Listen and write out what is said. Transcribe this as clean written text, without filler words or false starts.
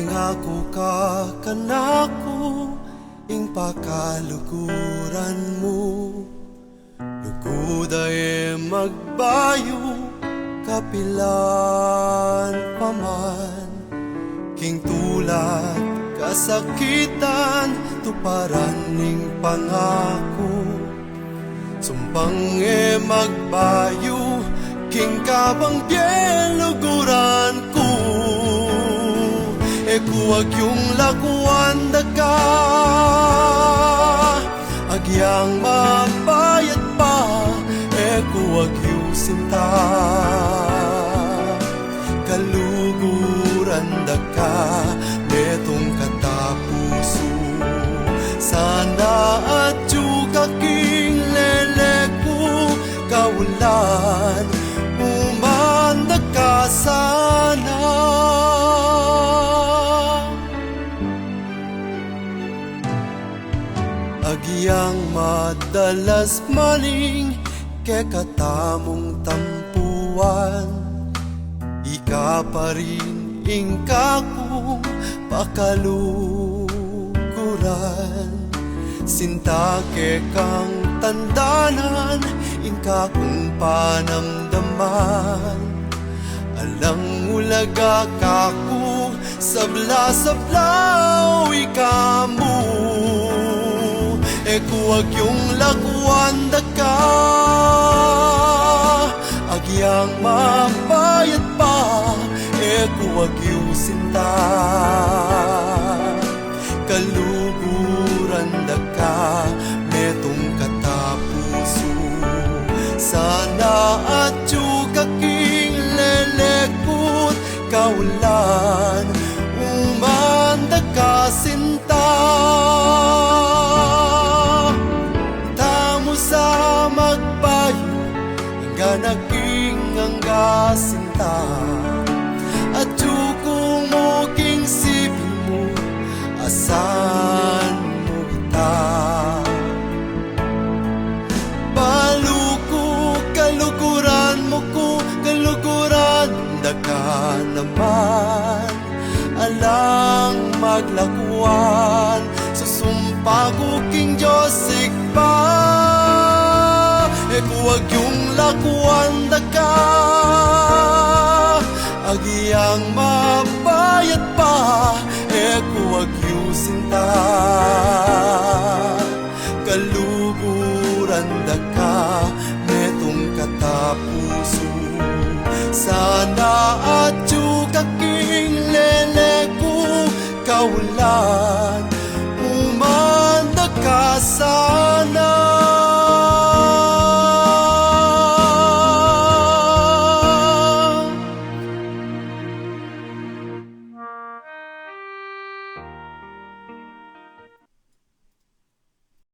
Nangako ka kanako, ing pakaluguran mo. Lugod ay magbayo, kapilan paman. King tulad kasakitan, tuparan ning pangako. Sumpang magbayo, king kabang luguran ko. Kuwag yung lakuan daga, agyang mabayad pa. Kuwag yung sinta, kaluguran daga, metong katapuso. Sana at juga king leleku, kaulan umandag ka sana. Agyang madalas maning kekatamong tampuan, ika pa rin ingka kong pakaluguran. Sinta kekang tandanan, ingka kong panamdaman. Alang ulaga kaku, sabla-sablaw ika mo. Kuwag yung lakuan daga, agyang mabayad pa. Kuwag yung sinta, kaluguran daga, metong katapuso. Sana at juga king lelekut, kaulan umandag ka sinta. Sa magbayo, hanggang naging hangga sinta. At yuko mo king sipin mo, asan mo kita. Paluko, kaluguran mo ko, kaluguran daga naman. Alang maglakuan, susumpa ko king Diyos ikba. Kuwag yung lakuan daga, agyang mabayad pa. Kuwag yung sinta, kaluguran daga, metong katapuso. Sana at juga king leleku, kaulan umandag ka sana.